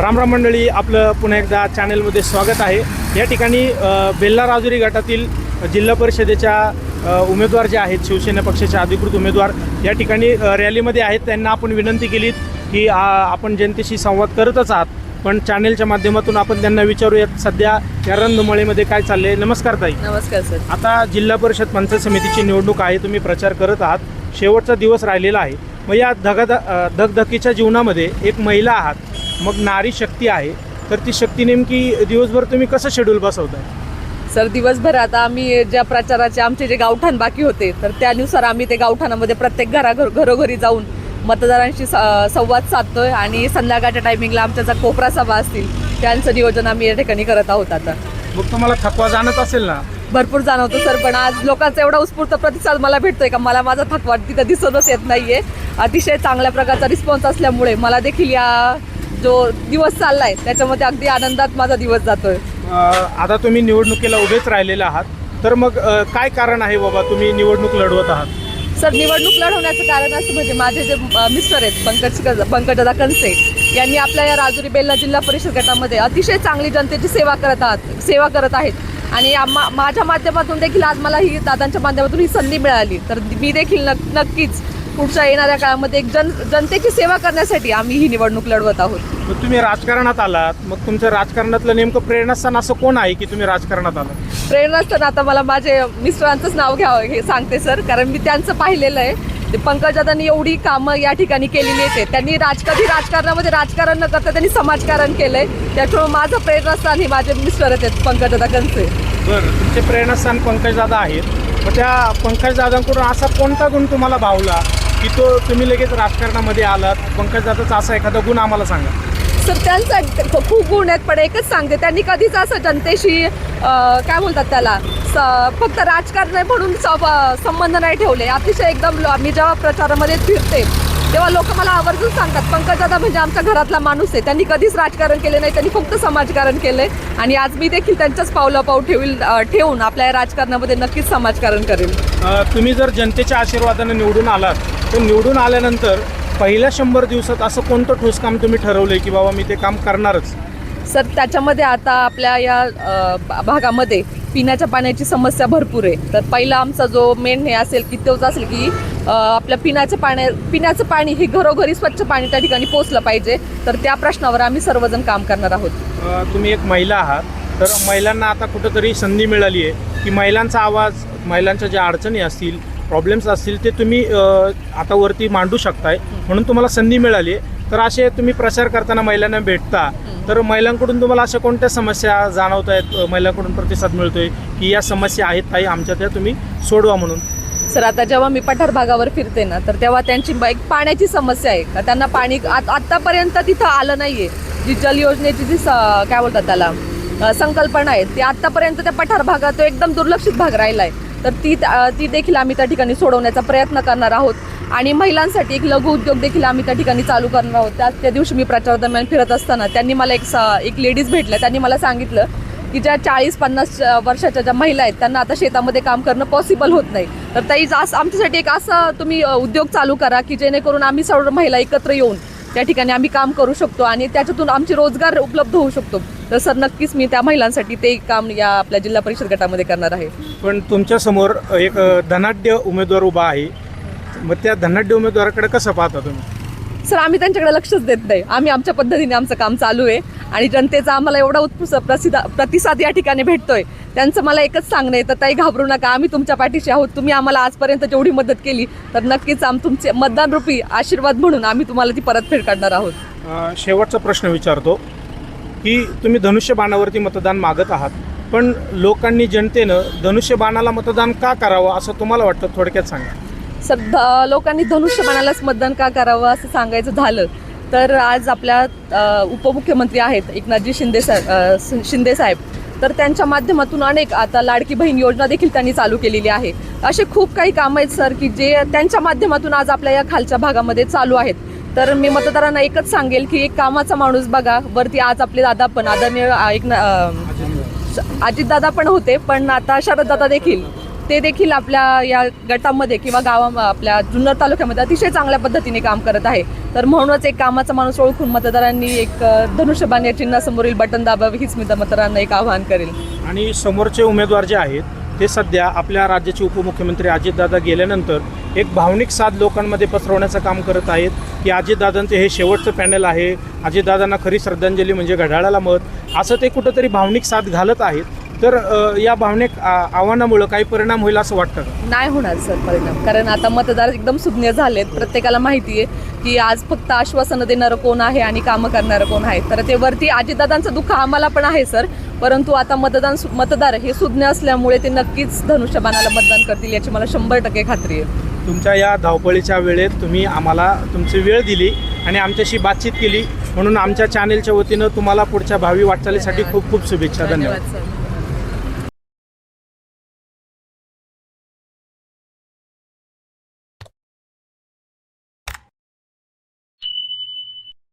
रामराम मंडळी, आपलं पुन्हा एकदा चॅनलमध्ये स्वागत आहे। या ठिकाणी बेल्ला राजुरी गटातील जिल्हा परिषदेच्या उमेदवार जे आहेत, शिवसेना पक्षाचे अधिकृत उमेदवार या ठिकाणी रॅलीमध्ये आहेत। त्यांना आपण विनंती केली की आपण जनतेशी संवाद करतच आहात, पण चॅनलच्या माध्यमातून आपण त्यांना विचारूयात सध्या या रणधुमाळीमध्ये काय चालले। नमस्कार ताई। नमस्कार सर। आता जिल्हा परिषद पंचायत समितीची निवडणूक आहे, तुम्ही प्रचार करत आहात, शेवटचा दिवस राहिलेला आहे। मग या धगधकीच्या जीवनामध्ये एक महिला आहात, मग नारी शक्ती आहे, तर ती शक्ती नेमकी दिवसभर तुम्ही कसं शेड्यूल बसवताय? सर, दिवसभर आता आम्ही ज्या प्रचाराचे आमचे जे गावठाण बाकी होते, तर त्यानुसार आम्ही ते गावठाणामध्ये प्रत्येक घरोघरी जाऊन मतदारांशी संवाद साधतोय आणि संध्याकाळच्या टायमिंगला आमच्या ज्या कोपरा सभा असतील त्यांचं नियोजन आम्ही या ठिकाणी करत आहोत। आता मग तुम्हाला थकवा जाणत असेल ना? भरपूर जाणवतो सर, पण आज लोकांचा एवढा उत्स्फूर्त प्रतिसाद मला भेटतोय का मला माझा थकवा तिथं दिसूनच येत नाहीये। अतिशय चांगल्या प्रकारचा रिस्पॉन्स असल्यामुळे मला देखील या जो दिवस चाललाय त्याच्यामध्ये अगदी आनंदात माझा दिवस जातोय। आता तुम्ही निवडणुकीला उभेच राहिलेले आहात, तर मग काय कारण आहे बाबा तुम्ही निवडणूक लढवत आहात? सर, निवडणूक लढवण्याचं कारण असं म्हणजे माझे जे मिस्टर आहेत पंकजदा कनसे यांनी आपल्या या राजुरी बेल्ला जिल्हा परिषद गटामध्ये अतिशय चांगली जनतेची सेवा करत आहेत आणि माझ्या माध्यमातून देखील आज मला ही दादांच्या माध्यमातून ही संधी मिळाली, तर मी देखील नक्कीच पुढच्या येणाऱ्या काळामध्ये एक जनतेची सेवा करण्यासाठी आम्ही ही निवडणूक लढवत आहोत। मग तुम्ही राजकारणात आलात, मग तुमचं राजकारणातलं नेमकं प्रेरणास्थान असं कोण आहे की तुम्ही राजकारणात आलात? प्रेरणास्थान आता मला माझे मिस्टरांचंच नाव घ्यावं हे सांगते सर, कारण मी त्यांचं पाहिलेलं आहे। ते पंकजदांनी एवढी कामं या ठिकाणी केलेली आहेत, त्यांनी कधी राजकारणामध्ये राजकारण न करता त्यांनी समाजकारण केलंय, त्याच्यामुळे माझं प्रेरणास्थान हे माझे मिस्टरच आहेत, पंकजदा कनसे। बरं, तुमचे प्रेरणास्थान पंकजदादा आहेत, मग त्या पंकजदादांकडून असा कोणता गुण तुम्हाला भावला की तो तुम्ही लगेच राजकारणामध्ये आलात? पंकजदादाचा असा एखादा गुण आम्हाला सांगा। सर, त्यांचा खूप गुण आहेत, पण एकच सांगते, त्यांनी कधीच असं जनतेशी काय बोलतात त्याला फक्त राजकारण म्हणून संबंध नाही ठेवले। अतिशय एकदम मी जेव्हा प्रचारामध्ये फिरते तेव्हा लोक मला आवर्जून सांगतात, पंकजदादा म्हणजे आमच्या घरातला माणूस आहे, त्यांनी कधीच राजकारण केले नाही, त्यांनी फक्त समाजकारण केलंय आणि आज मी देखील त्यांच्याच पावलापाऊल ठेवून आपल्या राजकारणामध्ये नक्कीच समाजकारण करेल। तुम्ही जर जनतेच्या आशीर्वादाने निवडून आलात, तर निवडून आल्यानंतर पहिल्या 100 दिवसात असं कोणतं ठोस काम तुम्ही ठरवलंय की बाबा मी ते काम करणारच? सर, त्याच्यामध्ये आता आपल्या या भागामध्ये पिण्याच्या पाण्याची समस्या भरपूर आहे, तर पहिला आमचा जो मेन हे असेल की तोच असेल की आपल्या पिण्याचं पाणी हे घरोघरी स्वच्छ पाणी त्या ठिकाणी पोचलं पाहिजे, तर त्या प्रश्नावर आम्ही सर्वजण काम करणार आहोत। तुम्ही एक महिला आहात, तर महिलांना आता कुठंतरी संधी मिळाली आहे की महिलांचा आवाज, महिलांच्या ज्या अडचणी असतील, प्रॉब्लेम्स असतील ते तुम्ही आता वरती मांडू शकताय, म्हणून तुम्हाला संधी मिळाली आहे। तर असे तुम्ही प्रचार करताना महिलांना भेटता, तर महिलांकडून तुम्हाला अशा कोणत्या समस्या जाणवत आहेत, महिलांकडून प्रतिसाद मिळतोय की या समस्या आहेत ताई आमच्या, त्या तुम्ही सोडवा म्हणून? सर, आता जेव्हा मी पठार भागावर फिरते ना, तर तेव्हा त्यांची एक पाण्याची समस्या आहे का त्यांना पाणी आत्तापर्यंत तिथं आलं नाहीये। जी जल योजनेची जी काय बोलतात त्याला संकल्पना आहे, ती आत्तापर्यंत त्या पठार भागात एकदम दुर्लक्षित भाग राहिला आहे, तर ती देखील आम्ही त्या ठिकाणी सोडवण्याचा प्रयत्न करणार आहोत आणि महिलांसाठी एक लघु उद्योग देखील आम्ही त्या ठिकाणी चालू करणार आहोत। त्या दिवशी मी प्रचार दरम्यान फिरत असताना त्यांनी मला एक लेडीज भेटल्या, त्यांनी मला सांगितलं की ज्या 40-50 वर्षाच्या ज्या महिला आहेत त्यांना आता शेतामध्ये काम करणं पॉसिबल होत नाही, तर ताई आमच्यासाठी एक असा तुम्ही उद्योग चालू करा की जेणेकरून आम्ही सर्व महिला एकत्र येऊन त्या ठिकाणी आम्ही काम करू शकतो आणि त्याच्यातून आमचे रोजगार उपलब्ध होऊ शकतो। तर सर, नक्कीच मी त्या महिलांसाठी ते काम या आपल्या जिल्हा परिषद गटामध्ये करणार आहे। पण तुमच्यासमोर एक धनाढ्य उमेदवार उभा आहे, मग त्या धनाढ्य उमेदवाराकडे कसं पाहता तुम्ही? सर, आम्ही त्यांच्याकडे लक्षच देत नाही, आम्ही आमच्या पद्धतीने आमचं काम चालू आहे आणि जनतेचा आम्हाला एवढा उत्कृष्ट प्रतिसाद या ठिकाणी भेटतोय, त्यांचं मला एकच सांगणं आहे, तर ताई घाबरू नका, आम्ही तुमच्या पाठीशी आहोत। तुम्ही आम्हाला आजपर्यंत जेवढी मदत केली, तर नक्कीच तुमचे मतदान रूपी आशीर्वाद म्हणून आम्ही तुम्हाला ती परतफेड करणार आहोत। शेवटचा प्रश्न विचारतो की तुम्ही धनुष्यबाणावरती मतदान मागत आहात, पण लोकांनी, जनतेनं धनुष्यबाणाला मतदान का करावं असं तुम्हाला वाटतं? थोडक्यात सांगा सर, लोकांनी धनुष्यबाणालाच मतदान का करावं असं सांगायचं झालं तर आज आपल्या उपमुख्यमंत्री आहेत एकनाथजी शिंदे साहेब, तर त्यांच्या माध्यमातून अनेक आता लाडकी बहीण योजना देखील त्यांनी चालू केलेली आहे। असे खूप काही कामं आहेत सर की जे त्यांच्या माध्यमातून आज आपल्या या खालच्या भागामध्ये चालू आहेत। तर मी मतदारांना एकच सांगेल की एक कामाचा माणूस बघा, वरती आज आपले दादा पण आदरणीय अजितदादा पण होते, पण आता शरददादा देखील ते देखील आपल्या या गटामध्ये किंवा आपल्या जुन्नर तालुक्यामध्ये अतिशय चांगल्या पद्धतीने काम करत आहे. तर म्हणूनच एक कामाचा माणूस ओळखून मतदारांनी एक धनुष्यबाण या चिन्हासमोरील बटन दाबावे हीच मी मतदारांना एक आवाहन करेल. आणि समोरचे उमेदवार जे आहेत ते सध्या आपल्या राज्याचे उपमुख्यमंत्री अजितदादा गेल्यानंतर एक भावनिक साथ लोकांमध्ये पसरवण्याचं काम करत आहेत की अजितदादांचे हे शेवटचं पॅनल आहे, अजितदादांना खरी श्रद्धांजली म्हणजे घड्याळाला मत, असं ते कुठंतरी भावनिक साथ घालत आहेत. तर या भावनिक आव्हानामुळं काही परिणाम होईल असं वाटतं का? नाही होणार सर परिणाम, कारण आता मतदार एकदम सुज्ञ झालेत. प्रत्येकाला माहिती आहे की आज फक्त आश्वासनं देणारं कोण आहे आणि कामं करणारं कोण आहे. तर ते वरती अजितदादांचं दुःख आम्हाला पण आहे सर, परंतु आता मतदार हे सुज्ञ असल्यामुळे ते नक्कीच धनुष्यबाणाला मतदान करतील याची मला 100% खात्री आहे. तुमच्या या धावपळीच्या वेळेत तुम्ही आम्हाला तुमची वेळ दिली आणि आमच्याशी बातचीत केली, म्हणून आमच्या चॅनेलच्या वतीनं तुम्हाला पुढच्या भावी वाटचालीसाठी खूप खूप शुभेच्छा. धन्यवाद. सर.